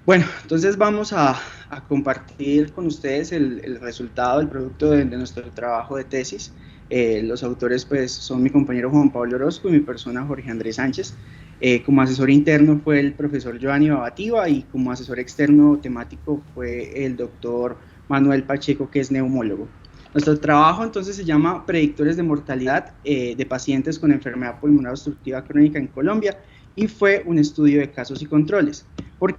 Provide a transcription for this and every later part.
Bueno, entonces vamos a compartir con ustedes el resultado, el producto de nuestro trabajo de tesis. Los autores pues son mi compañero Juan Pablo Orozco y mi persona Jorge Andrés Sánchez. Como asesor interno fue el profesor Giovanni Babativa y como asesor externo temático fue el doctor Manuel Pacheco, que es neumólogo. Nuestro trabajo entonces se llama Predictores de mortalidad de pacientes con enfermedad pulmonar obstructiva crónica en Colombia y fue un estudio de casos y controles. ¿Por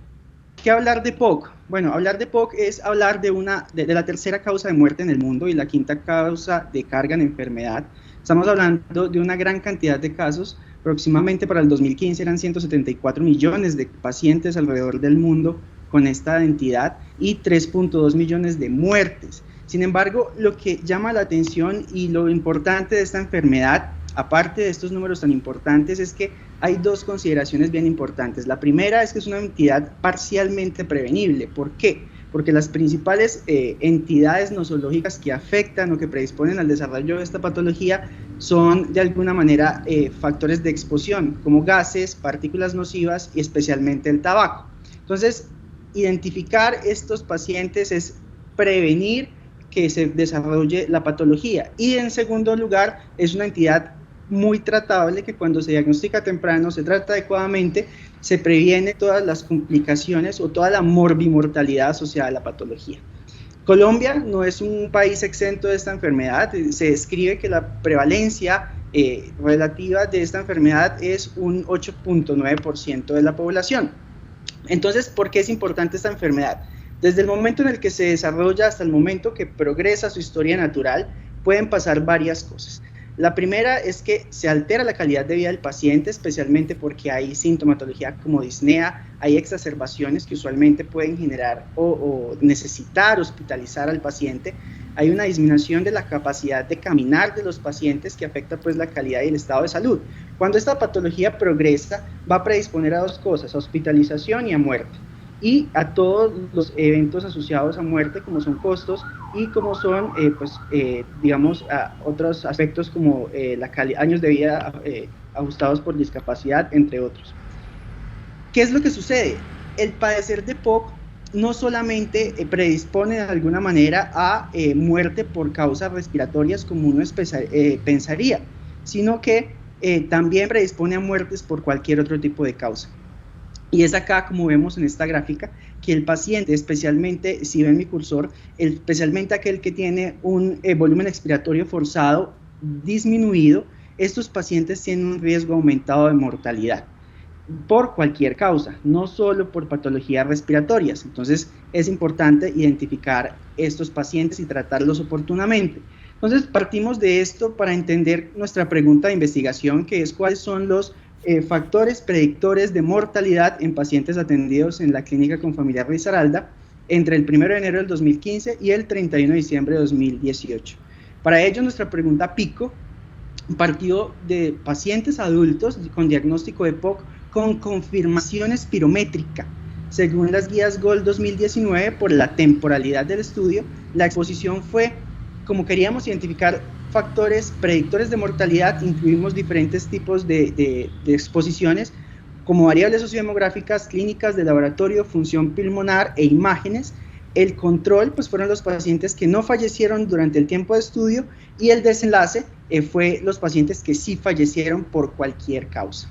qué hablar de POC? Bueno, hablar de POC es hablar de la tercera causa de muerte en el mundo y la quinta causa de carga en enfermedad. Estamos hablando de una gran cantidad de casos. Aproximadamente para el 2015 eran 174 millones de pacientes alrededor del mundo con esta entidad y 3.2 millones de muertes. Sin embargo, lo que llama la atención y lo importante de esta enfermedad, aparte de estos números tan importantes, es que hay dos consideraciones bien importantes. La primera es que es una entidad parcialmente prevenible. ¿Por qué? Porque las principales entidades nosológicas que afectan o que predisponen al desarrollo de esta patología son de alguna manera factores de exposición, como gases, partículas nocivas y especialmente el tabaco. Entonces, identificar estos pacientes es prevenir que se desarrolle la patología. Y en segundo lugar, es una entidad muy tratable que cuando se diagnostica temprano, se trata adecuadamente, se previene todas las complicaciones o toda la morbimortalidad asociada a la patología. Colombia no es un país exento de esta enfermedad. Se describe que la prevalencia relativa de esta enfermedad es un 8.9% de la población. Entonces, ¿por qué es importante esta enfermedad? Desde el momento en el que se desarrolla hasta el momento que progresa su historia natural, pueden pasar varias cosas. La primera es que se altera la calidad de vida del paciente, especialmente porque hay sintomatología como disnea, hay exacerbaciones que usualmente pueden generar o necesitar hospitalizar al paciente. Hay una disminución de la capacidad de caminar de los pacientes que afecta pues la calidad y el estado de salud. Cuando esta patología progresa, va a predisponer a dos cosas, a hospitalización y a muerte. Y a todos los eventos asociados a muerte, como son costos y como son, digamos, otros aspectos como años de vida ajustados por discapacidad, entre otros. ¿Qué es lo que sucede? El padecer de POC no solamente predispone de alguna manera a muerte por causas respiratorias como uno pensaría, sino que también predispone a muertes por cualquier otro tipo de causa. Y es acá, como vemos en esta gráfica, que el paciente, especialmente, si ven mi cursor, especialmente aquel que tiene un volumen expiratorio forzado disminuido, estos pacientes tienen un riesgo aumentado de mortalidad por cualquier causa, no solo por patologías respiratorias. Entonces, es importante identificar estos pacientes y tratarlos oportunamente. Entonces, partimos de esto para entender nuestra pregunta de investigación, que es cuáles son los factores predictores de mortalidad en pacientes atendidos en la clínica Confamiliar Risaralda entre el 1 de enero del 2015 y el 31 de diciembre de 2018. Para ello, nuestra pregunta PICO partió de pacientes adultos con diagnóstico de POC con confirmación espirométrica. Según las guías GOL 2019, por la temporalidad del estudio, la exposición fue, como queríamos identificar factores predictores de mortalidad, incluimos diferentes tipos de exposiciones, como variables sociodemográficas, clínicas de laboratorio, función pulmonar e imágenes. El control pues fueron los pacientes que no fallecieron durante el tiempo de estudio y el desenlace fue los pacientes que sí fallecieron por cualquier causa.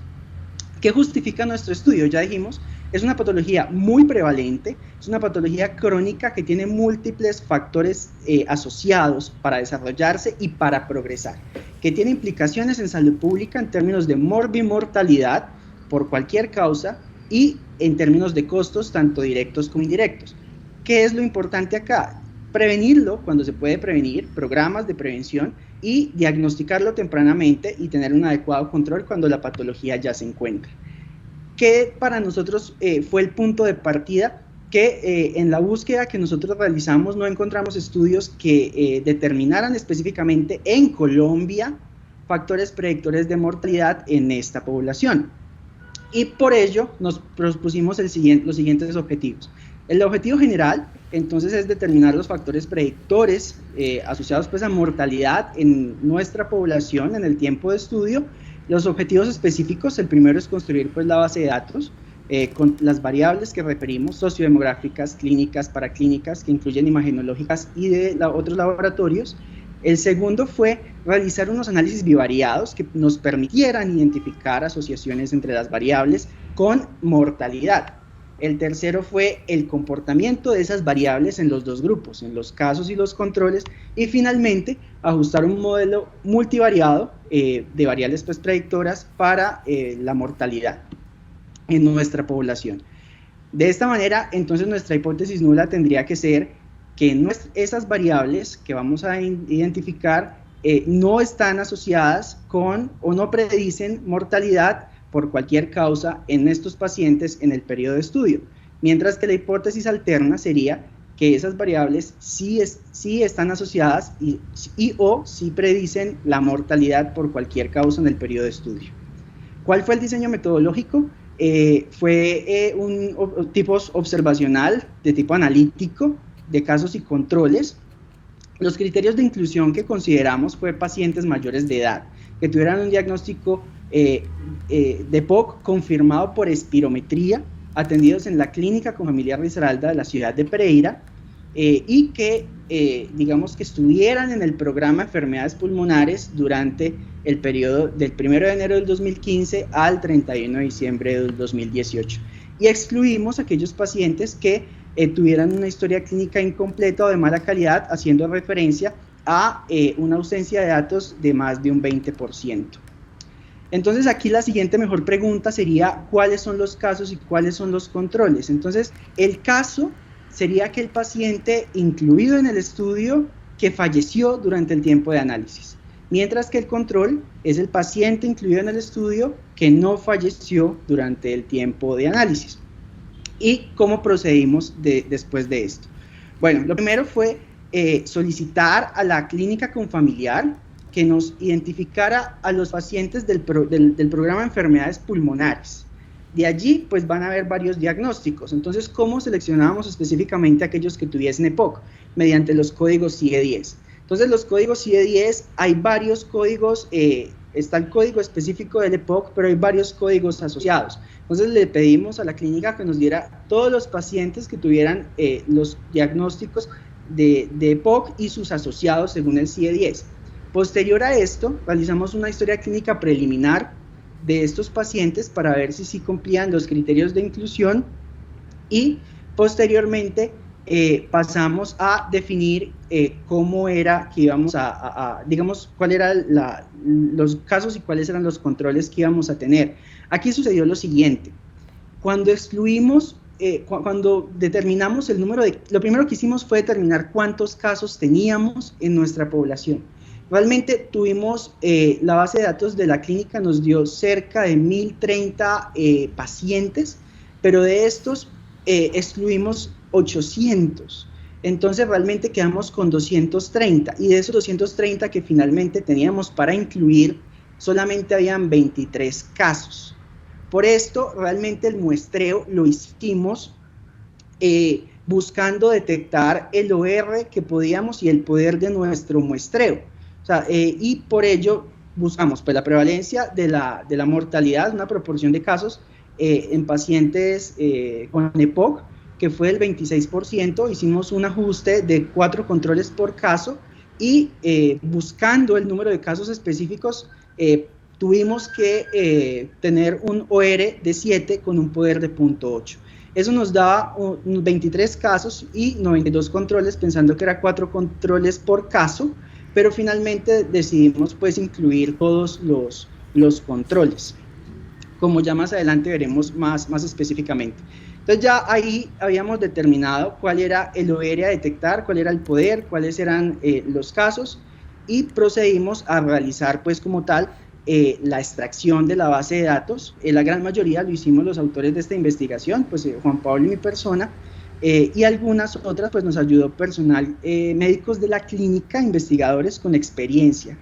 ¿Qué justifica nuestro estudio? Ya dijimos, es una patología muy prevalente, es una patología crónica que tiene múltiples factores asociados para desarrollarse y para progresar, que tiene implicaciones en salud pública en términos de morbimortalidad por cualquier causa y en términos de costos tanto directos como indirectos. ¿Qué es lo importante acá? Prevenirlo cuando se puede prevenir, programas de prevención y diagnosticarlo tempranamente y tener un adecuado control cuando la patología ya se encuentra. ¿Qué para nosotros fue el punto de partida? Que en la búsqueda que nosotros realizamos no encontramos estudios que determinaran específicamente en Colombia factores predictores de mortalidad en esta población. Y por ello nos propusimos los siguientes objetivos. El objetivo general, entonces, es determinar los factores predictores asociados pues a mortalidad en nuestra población en el tiempo de estudio. Los objetivos específicos, el primero es construir pues la base de datos. con las variables que referimos, sociodemográficas, clínicas, paraclínicas, que incluyen imagenológicas y de otros laboratorios. El segundo fue realizar unos análisis bivariados que nos permitieran identificar asociaciones entre las variables con mortalidad. El tercero fue el comportamiento de esas variables en los dos grupos, en los casos y los controles, y finalmente ajustar un modelo multivariado de variables pues, predictoras para la mortalidad en nuestra población. De esta manera, entonces nuestra hipótesis nula tendría que ser que esas variables que vamos a identificar no están asociadas con o no predicen mortalidad por cualquier causa en estos pacientes en el periodo de estudio, mientras que la hipótesis alterna sería que esas variables sí están asociadas o sí predicen la mortalidad por cualquier causa en el periodo de estudio. ¿Cuál fue el diseño metodológico? Fue un tipo observacional, de tipo analítico, de casos y controles. Los criterios de inclusión que consideramos fue pacientes mayores de edad, que tuvieran un diagnóstico de POC confirmado por espirometría, atendidos en la clínica con familia Risaralda de la ciudad de Pereira, y que, digamos, que estuvieran en el programa de enfermedades pulmonares durante el periodo del 1 de enero del 2015 al 31 de diciembre del 2018. Y excluimos aquellos pacientes que tuvieran una historia clínica incompleta o de mala calidad, haciendo referencia a una ausencia de datos de más de un 20%. Entonces aquí la siguiente mejor pregunta sería ¿cuáles son los casos y cuáles son los controles? Entonces el caso sería aquel paciente incluido en el estudio que falleció durante el tiempo de análisis, mientras que el control es el paciente incluido en el estudio que no falleció durante el tiempo de análisis. ¿Y cómo procedimos después de esto? Bueno, lo primero fue solicitar a la clínica confamiliar que nos identificara a los pacientes del programa de enfermedades pulmonares. De allí, pues van a haber varios diagnósticos. Entonces, ¿cómo seleccionábamos específicamente aquellos que tuviesen EPOC? Mediante los códigos CIE-10. Entonces, los códigos CIE-10, hay varios códigos, está el código específico del EPOC, pero hay varios códigos asociados. Entonces, le pedimos a la clínica que nos diera todos los pacientes que tuvieran los diagnósticos de EPOC y sus asociados según el CIE-10. Posterior a esto, realizamos una historia clínica preliminar de estos pacientes para ver si sí cumplían los criterios de inclusión y posteriormente pasamos a definir cómo era que íbamos digamos, cuál eran los casos y cuáles eran los controles que íbamos a tener. Aquí sucedió lo siguiente: cuando excluimos, cuando determinamos el número lo primero que hicimos fue determinar cuántos casos teníamos en nuestra población. Realmente tuvimos, la base de datos de la clínica nos dio cerca de 1030 pacientes, pero de estos excluimos 800. Entonces realmente quedamos con 230, y de esos 230 que finalmente teníamos para incluir, solamente habían 23 casos. Por esto, realmente el muestreo lo hicimos buscando detectar el OR que podíamos y el poder de nuestro muestreo. O sea, y por ello buscamos pues, la prevalencia de la mortalidad, una proporción de casos en pacientes con EPOC, que fue del 26%, hicimos un ajuste de 4 controles por caso, y buscando el número de casos específicos, tuvimos que tener un OR de 7 con un poder de 0.8. Eso nos daba 23 casos y 92 controles, pensando que era 4 controles por caso, pero finalmente decidimos pues incluir todos los controles, como ya más adelante veremos más específicamente. Entonces ya ahí habíamos determinado cuál era el OR a detectar, cuál era el poder, cuáles eran los casos, y procedimos a realizar pues como tal la extracción de la base de datos. La gran mayoría lo hicimos los autores de esta investigación, pues Juan Pablo y mi persona, y algunas otras pues nos ayudó personal, médicos de la clínica, investigadores con experiencia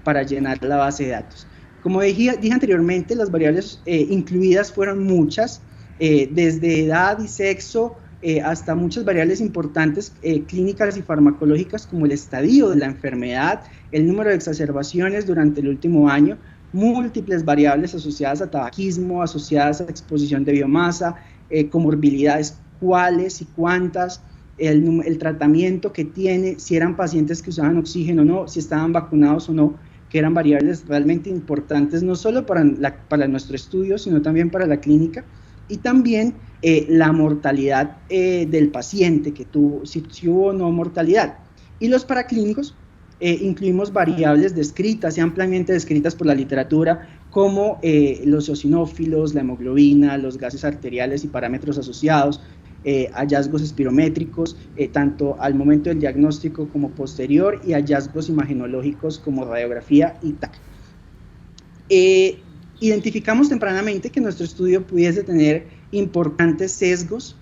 para llenar la base de datos. Como dije anteriormente, las variables incluidas fueron muchas, desde edad y sexo hasta muchas variables importantes clínicas y farmacológicas, como el estadio de la enfermedad, el número de exacerbaciones durante el último año, múltiples variables asociadas a tabaquismo, asociadas a exposición de biomasa, comorbilidades, cuáles y cuántas, el tratamiento que tiene, si eran pacientes que usaban oxígeno o no, si estaban vacunados o no, que eran variables realmente importantes, no solo para nuestro estudio, sino también para la clínica, y también la mortalidad del paciente, que tuvo, si hubo o no mortalidad. Y los paraclínicos, incluimos variables descritas y ampliamente descritas por la literatura, como los eosinófilos, la hemoglobina, los gases arteriales y parámetros asociados, hallazgos espirométricos, tanto al momento del diagnóstico como posterior, y hallazgos imagenológicos como radiografía y TAC. Identificamos tempranamente que nuestro estudio pudiese tener importantes sesgos.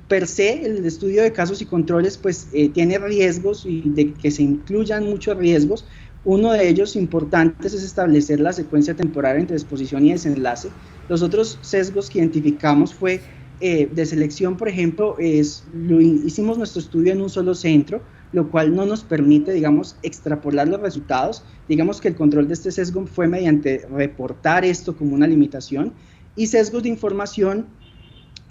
Per se, el estudio de casos y controles pues tiene riesgos, y de que se incluyan muchos riesgos. Uno de ellos importantes es establecer la secuencia temporal entre exposición y desenlace. Los otros sesgos que identificamos fue de selección, por ejemplo, hicimos nuestro estudio en un solo centro, lo cual no nos permite, digamos, extrapolar los resultados. Digamos que el control de este sesgo fue mediante reportar esto como una limitación, y sesgos de información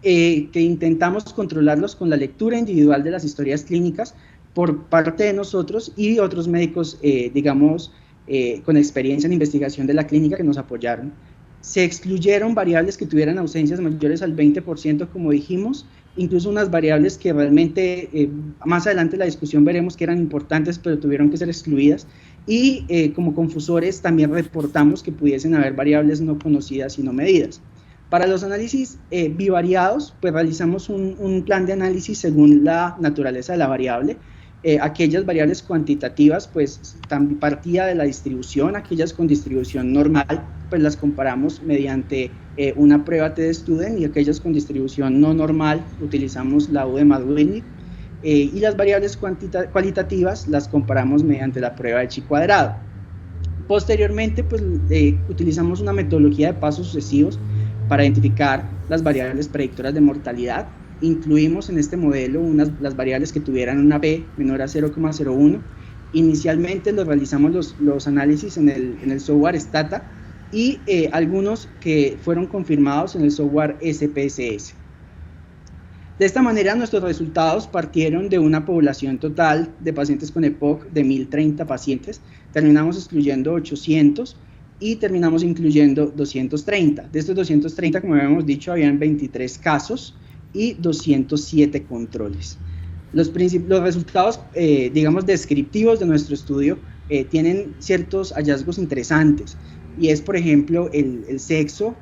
que intentamos controlarlos con la lectura individual de las historias clínicas por parte de nosotros y otros médicos, digamos, con experiencia en investigación de la clínica, que nos apoyaron. Se excluyeron variables que tuvieran ausencias mayores al 20%, como dijimos, incluso unas variables que realmente más adelante en la discusión veremos que eran importantes, pero tuvieron que ser excluidas. Y como confusores también reportamos que pudiesen haber variables no conocidas y no medidas. Para los análisis bivariados, pues realizamos un plan de análisis según la naturaleza de la variable. Aquellas variables cuantitativas, pues partía de la distribución. Aquellas con distribución normal, pues las comparamos mediante una prueba T-de-Student, y aquellas con distribución no normal utilizamos la U de Madwinnik, y las variables cualitativas las comparamos mediante la prueba de chi cuadrado. Posteriormente, pues utilizamos una metodología de pasos sucesivos para identificar las variables predictoras de mortalidad. Incluimos en este modelo las variables que tuvieran una P menor a 0,01. Inicialmente realizamos los análisis en el software Stata, y algunos que fueron confirmados en el software SPSS. De esta manera, nuestros resultados partieron de una población total de pacientes con EPOC de 1030 pacientes. Terminamos excluyendo 800 y terminamos incluyendo 230. De estos 230, como habíamos dicho, habían 23 casos y 207 controles. Los resultados, digamos, descriptivos de nuestro estudio tienen ciertos hallazgos interesantes, y es, por ejemplo, el sexo.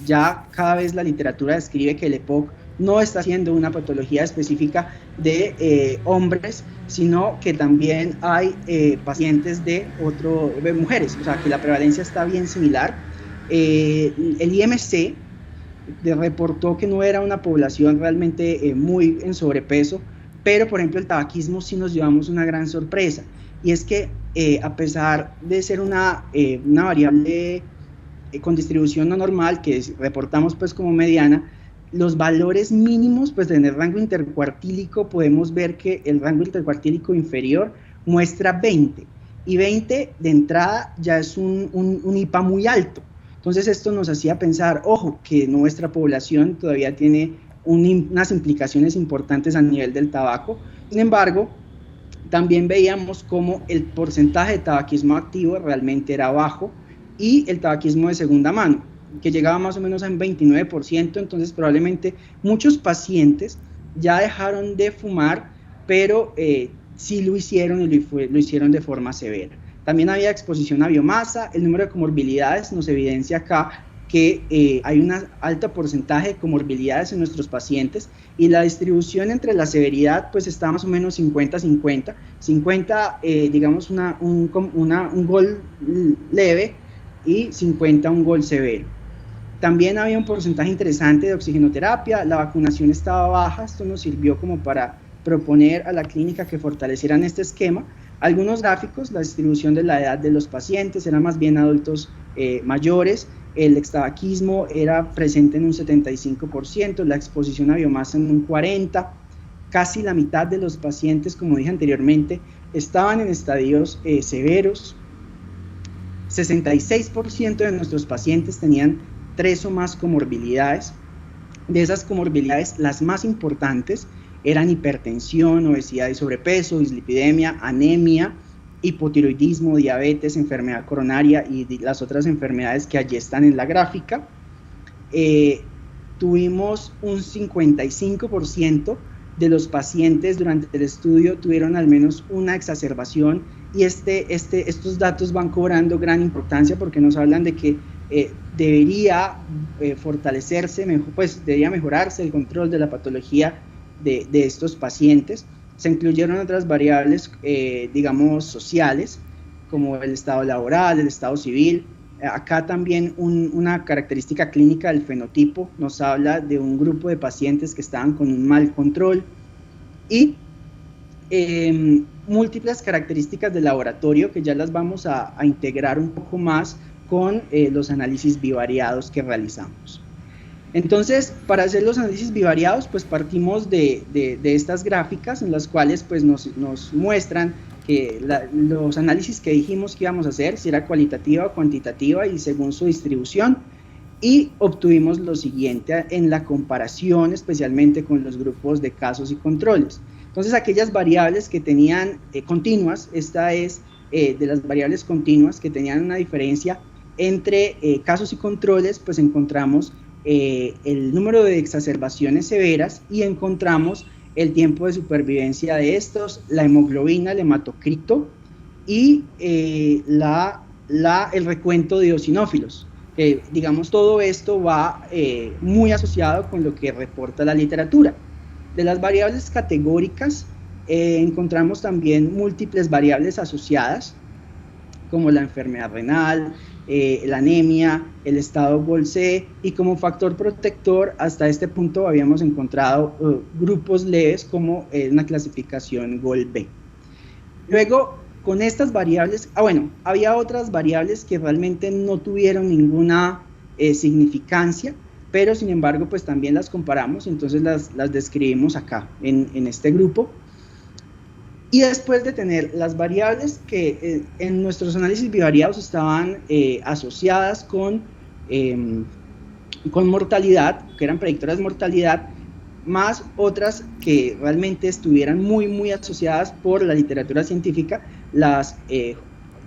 Ya cada vez la literatura describe que el EPOC no está siendo una patología específica de hombres, sino que también hay pacientes de mujeres, o sea que la prevalencia está bien similar. El IMC reportó que no era una población realmente muy en sobrepeso, pero por ejemplo el tabaquismo sí nos llevamos una gran sorpresa, y es que a pesar de ser una variable con distribución no normal, que reportamos pues como mediana, los valores mínimos, pues en el rango intercuartílico podemos ver que el rango intercuartílico inferior muestra 20, y 20 de entrada ya es un IPA muy alto. Entonces esto nos hacía pensar, ojo, que nuestra población todavía tiene unas implicaciones importantes a nivel del tabaco. Sin embargo, también veíamos cómo el porcentaje de tabaquismo activo realmente era bajo, y el tabaquismo de segunda mano, que llegaba más o menos a un 29%, entonces probablemente muchos pacientes ya dejaron de fumar, pero sí lo hicieron, y lo hicieron de forma severa. También había exposición a biomasa. El número de comorbilidades nos evidencia acá que hay un alto porcentaje de comorbilidades en nuestros pacientes, y la distribución entre la severidad pues está más o menos 50-50, 50 digamos un gol leve, y 50 un gol severo. También había un porcentaje interesante de oxigenoterapia. La vacunación estaba baja. Esto nos sirvió como para proponer a la clínica que fortalecieran este esquema. Algunos gráficos, la distribución de la edad de los pacientes, eran más bien adultos mayores. El extabaquismo era presente en un 75%, la exposición a biomasa en un 40%. Casi la mitad de los pacientes, como dije anteriormente, estaban en estadios severos. 66% de nuestros pacientes tenían 3 o más comorbilidades. De esas comorbilidades, las más importantes eran hipertensión, obesidad y sobrepeso, dislipidemia, anemia, hipotiroidismo, diabetes, enfermedad coronaria y las otras enfermedades que allí están en la gráfica. Tuvimos un 55% de los pacientes durante el estudio tuvieron al menos una exacerbación, y estos datos van cobrando gran importancia porque nos hablan de que debería fortalecerse, pues debería mejorarse el control de la patología de estos pacientes. Se incluyeron otras variables, digamos, sociales, como el estado laboral, el estado civil. Acá también una característica clínica del fenotipo nos habla de un grupo de pacientes que estaban con un mal control, y múltiples características del laboratorio que ya las vamos a integrar un poco más con los análisis bivariados que realizamos. Entonces, para hacer los análisis bivariados, pues partimos de estas gráficas en las cuales pues nos muestran que los análisis que dijimos que íbamos a hacer, si era cualitativa o cuantitativa y según su distribución, y obtuvimos lo siguiente en la comparación, especialmente con los grupos de casos y controles. Entonces, aquellas variables que tenían continuas, esta es de las variables continuas que tenían una diferencia entre casos y controles, pues encontramos el número de exacerbaciones severas y encontramos el tiempo de supervivencia de estos, la hemoglobina, el hematocrito y el recuento de eosinófilos. Digamos, todo esto va muy asociado con lo que reporta la literatura. De las variables categóricas encontramos también múltiples variables asociadas, como la enfermedad renal, la anemia, el estado GOL-C, y como factor protector hasta este punto habíamos encontrado grupos leves como una clasificación GOL-B. Luego, con estas variables, había otras variables que realmente no tuvieron ninguna significancia, pero sin embargo pues también las comparamos, entonces las describimos acá en este grupo. Y después de tener las variables que en nuestros análisis bivariados estaban asociadas con mortalidad, que eran predictoras de mortalidad, más otras que realmente estuvieran muy asociadas por la literatura científica, las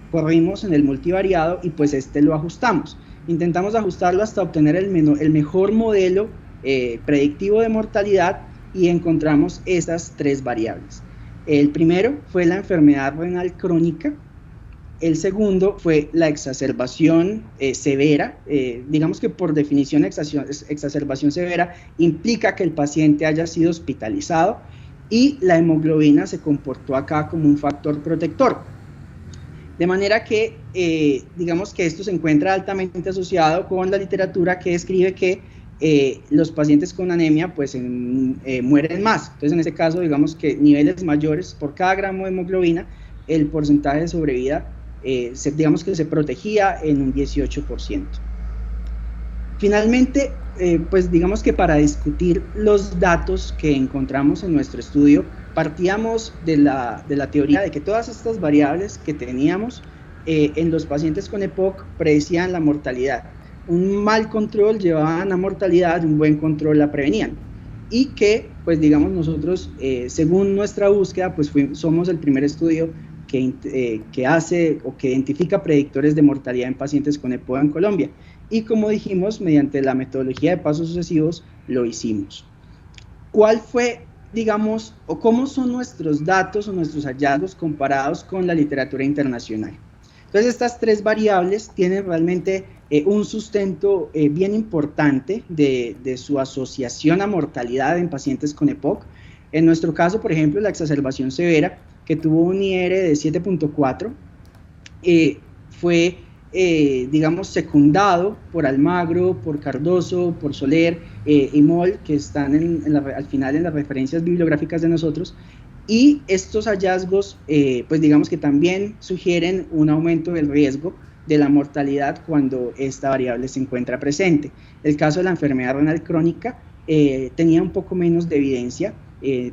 corrimos en el multivariado y pues lo ajustamos. Intentamos ajustarlo hasta obtener el mejor modelo predictivo de mortalidad, y encontramos estas 3 variables. El primero fue la enfermedad renal crónica, el segundo fue la exacerbación severa, digamos que por definición exacerbación severa implica que el paciente haya sido hospitalizado, y la hemoglobina se comportó acá como un factor protector. De manera que, digamos que esto se encuentra altamente asociado con la literatura que describe que los pacientes con anemia pues mueren más. Entonces, en este caso, digamos que niveles mayores por cada gramo de hemoglobina, el porcentaje de sobrevida, digamos que se protegía en un 18%. Finalmente, pues digamos que para discutir los datos que encontramos en nuestro estudio, partíamos de la teoría de que todas estas variables que teníamos en los pacientes con EPOC predecían la mortalidad. Un mal control llevaban a mortalidad, un buen control la prevenían. Y que, pues digamos, nosotros, según nuestra búsqueda, pues somos el primer estudio que hace o que identifica predictores de mortalidad en pacientes con EPOC en Colombia. Y como dijimos, mediante la metodología de pasos sucesivos, lo hicimos. ¿Cuál fue, digamos, o cómo son nuestros datos o nuestros hallazgos comparados con la literatura internacional? Entonces, estas 3 variables tienen realmente un sustento bien importante de su asociación a mortalidad en pacientes con EPOC. En nuestro caso, por ejemplo, la exacerbación severa, que tuvo un IR de 7.4, fue, digamos, secundado por Almagro, por Cardoso, por Soler y Moll, que están al final en las referencias bibliográficas de nosotros. Y estos hallazgos, pues digamos que también sugieren un aumento del riesgo de la mortalidad cuando esta variable se encuentra presente. El caso de la enfermedad renal crónica tenía un poco menos de evidencia,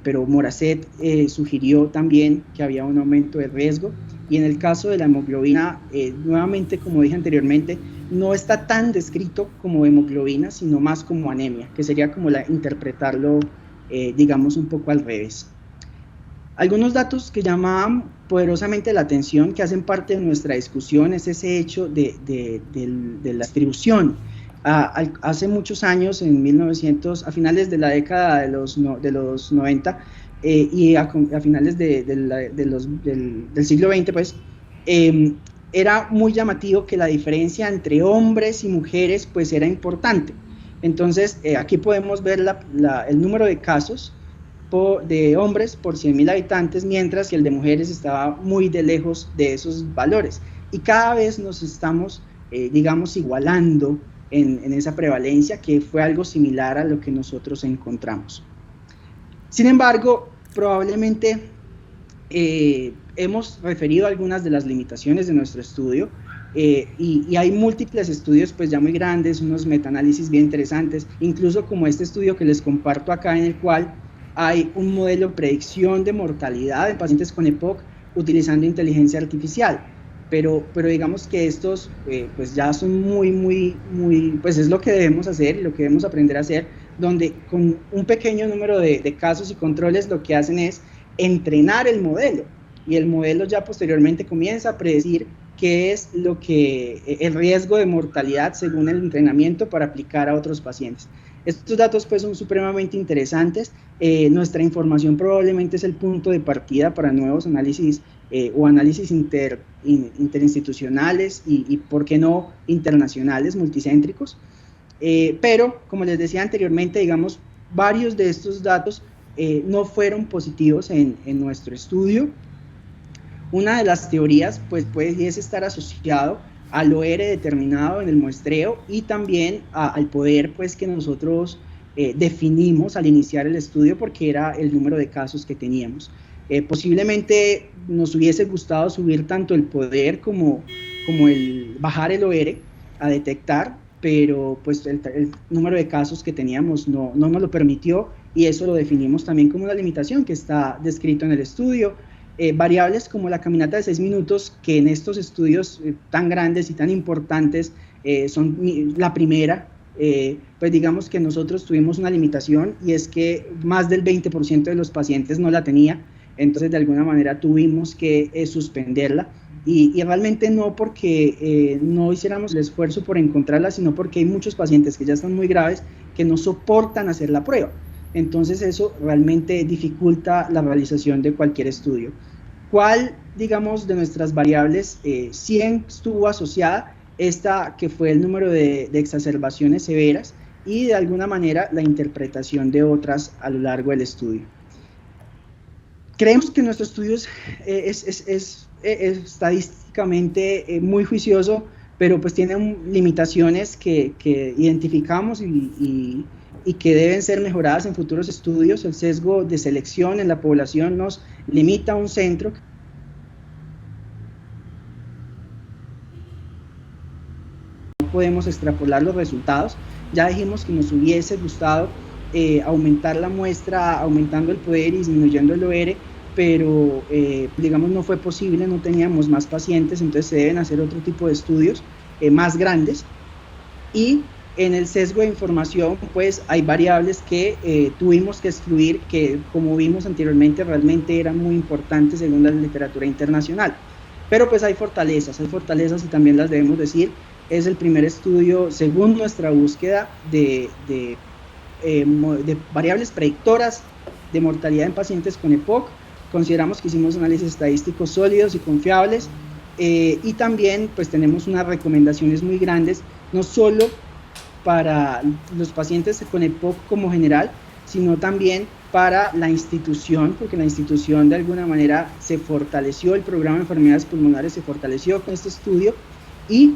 pero Moracet sugirió también que había un aumento de riesgo. Y en el caso de la hemoglobina, nuevamente, como dije anteriormente, no está tan descrito como hemoglobina, sino más como anemia, que sería como interpretarlo, digamos, un poco al revés. Algunos datos que llaman poderosamente la atención, que hacen parte de nuestra discusión, es ese hecho de la distribución. Hace muchos años, en 1900, a finales de la década de los 90 y a finales del siglo XX, pues, era muy llamativo que la diferencia entre hombres y mujeres pues era importante. Entonces, aquí podemos ver el número de casos de hombres por 100.000 habitantes, mientras que el de mujeres estaba muy de lejos de esos valores. Y cada vez nos estamos, digamos, igualando en esa prevalencia, que fue algo similar a lo que nosotros encontramos. Sin embargo, probablemente hemos referido algunas de las limitaciones de nuestro estudio, y hay múltiples estudios pues ya muy grandes, unos metaanálisis bien interesantes, incluso como este estudio que les comparto acá, en el cual hay un modelo de predicción de mortalidad en pacientes con EPOC utilizando inteligencia artificial. Pero digamos que estos pues ya son muy, pues es lo que debemos hacer y lo que debemos aprender a hacer, donde con un pequeño número de casos y controles lo que hacen es entrenar el modelo, y el modelo ya posteriormente comienza a predecir qué es el riesgo de mortalidad según el entrenamiento para aplicar a otros pacientes. Estos datos pues son supremamente interesantes. Nuestra información probablemente es el punto de partida para nuevos análisis o análisis interinstitucionales y, por qué no, internacionales, multicéntricos. Pero, como les decía anteriormente, digamos, varios de estos datos no fueron positivos en nuestro estudio. Una de las teorías pues puede estar asociado al OR determinado en el muestreo y también al poder pues que nosotros definimos al iniciar el estudio, porque era el número de casos que teníamos. Posiblemente nos hubiese gustado subir tanto el poder como bajar el OR a detectar, pero pues el número de casos que teníamos no nos lo permitió, y eso lo definimos también como una limitación que está descrito en el estudio. Variables como la caminata de 6 minutos, que en estos estudios tan grandes y tan importantes son la primera, pues digamos que nosotros tuvimos una limitación, y es que más del 20% de los pacientes no la tenía. Entonces de alguna manera tuvimos que suspenderla, y realmente no porque no hiciéramos el esfuerzo por encontrarla, sino porque hay muchos pacientes que ya están muy graves que no soportan hacer la prueba. Entonces eso realmente dificulta la realización de cualquier estudio. ¿Cuál, digamos, de nuestras variables sí estuvo asociada? Esta que fue el número de exacerbaciones severas, y de alguna manera la interpretación de otras a lo largo del estudio. Creemos que nuestro estudio es estadísticamente muy juicioso, pero pues tiene limitaciones que identificamos y que deben ser mejoradas en futuros estudios. El sesgo de selección en la población nos limita a un centro. No podemos extrapolar los resultados. Ya dijimos que nos hubiese gustado aumentar la muestra, aumentando el poder y disminuyendo el OR, pero digamos no fue posible, no teníamos más pacientes, entonces se deben hacer otro tipo de estudios más grandes. Y en el sesgo de información pues hay variables que tuvimos que excluir, que como vimos anteriormente realmente eran muy importantes según la literatura internacional. Pero pues hay fortalezas y también las debemos decir. Es el primer estudio, según nuestra búsqueda, de variables predictoras de mortalidad en pacientes con EPOC. Consideramos que hicimos análisis estadísticos sólidos y confiables, y también pues tenemos unas recomendaciones muy grandes, no solo para los pacientes con EPOC como general, sino también para la institución, porque la institución de alguna manera se fortaleció, el programa de enfermedades pulmonares se fortaleció con este estudio, y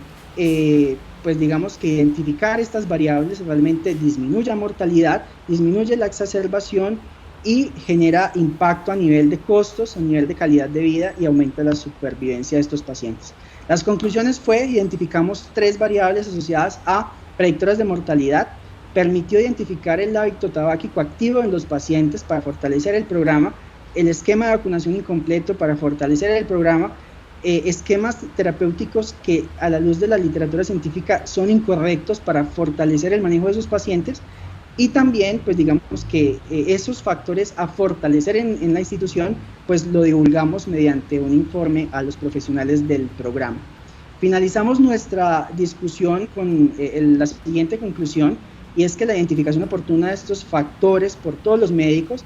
pues digamos que identificar estas variables realmente disminuye la mortalidad, disminuye la exacerbación y genera impacto a nivel de costos, a nivel de calidad de vida, y aumenta la supervivencia de estos pacientes. Las conclusiones identificamos 3 variables asociadas a predictoras de mortalidad, permitió identificar el hábito tabáquico activo en los pacientes para fortalecer el programa, el esquema de vacunación incompleto para fortalecer el programa, esquemas terapéuticos que a la luz de la literatura científica son incorrectos para fortalecer el manejo de esos pacientes, y también, pues digamos que esos factores a fortalecer en la institución, pues lo divulgamos mediante un informe a los profesionales del programa. Finalizamos nuestra discusión con la siguiente conclusión, y es que la identificación oportuna de estos factores por todos los médicos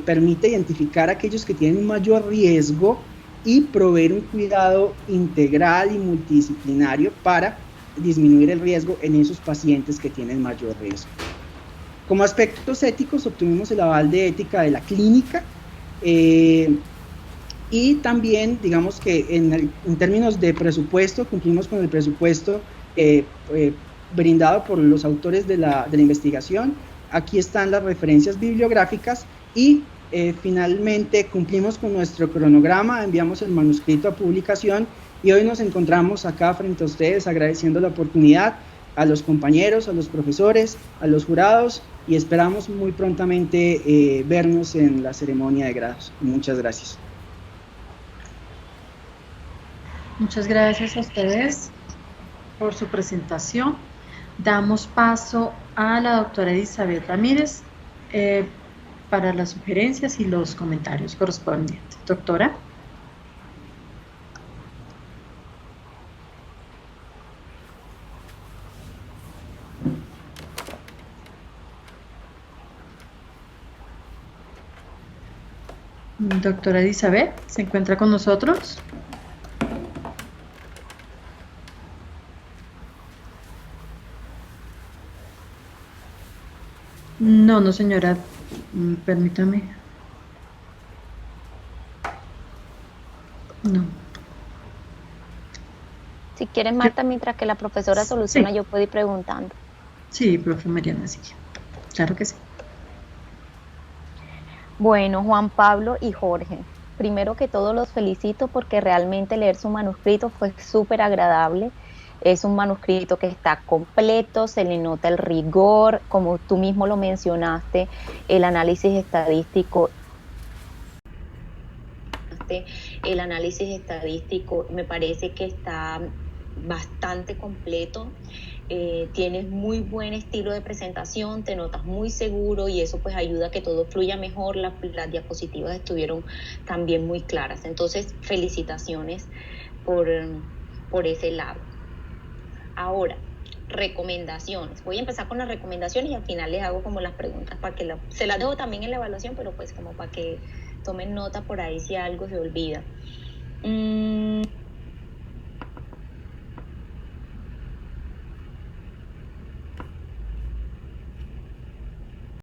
permite identificar a aquellos que tienen un mayor riesgo y proveer un cuidado integral y multidisciplinario para disminuir el riesgo en esos pacientes que tienen mayor riesgo. Como aspectos éticos, obtuvimos el aval de ética de la clínica, y también, digamos que en términos de presupuesto, cumplimos con el presupuesto brindado por los autores de la investigación. Aquí están las referencias bibliográficas y finalmente cumplimos con nuestro cronograma, enviamos el manuscrito a publicación y hoy nos encontramos acá frente a ustedes agradeciendo la oportunidad a los compañeros, a los profesores, a los jurados, y esperamos muy prontamente vernos en la ceremonia de grados. Muchas gracias. Muchas gracias a ustedes por su presentación. Damos paso a la doctora Elizabeth Ramírez para las sugerencias y los comentarios correspondientes. Doctora. Doctora Elizabeth, ¿se encuentra con nosotros? No, señora. Permítame. No. Si quieren, Marta, mientras que la profesora soluciona, sí, yo puedo ir preguntando. Sí, profe Mariana, sí. Claro que sí. Bueno, Juan Pablo y Jorge, primero que todo los felicito porque realmente leer su manuscrito fue súper agradable. Es un manuscrito que está completo, se le nota el rigor, como tú mismo lo mencionaste, el análisis estadístico. El análisis estadístico me parece que está bastante completo. Tienes muy buen estilo de presentación, te notas muy seguro y eso pues ayuda a que todo fluya mejor. Las diapositivas estuvieron también muy claras, entonces felicitaciones por ese lado. Ahora, recomendaciones. Voy a empezar con las recomendaciones y al final les hago como las preguntas para que se las dejo también en la evaluación, pero pues como para que tomen nota por ahí si algo se olvida.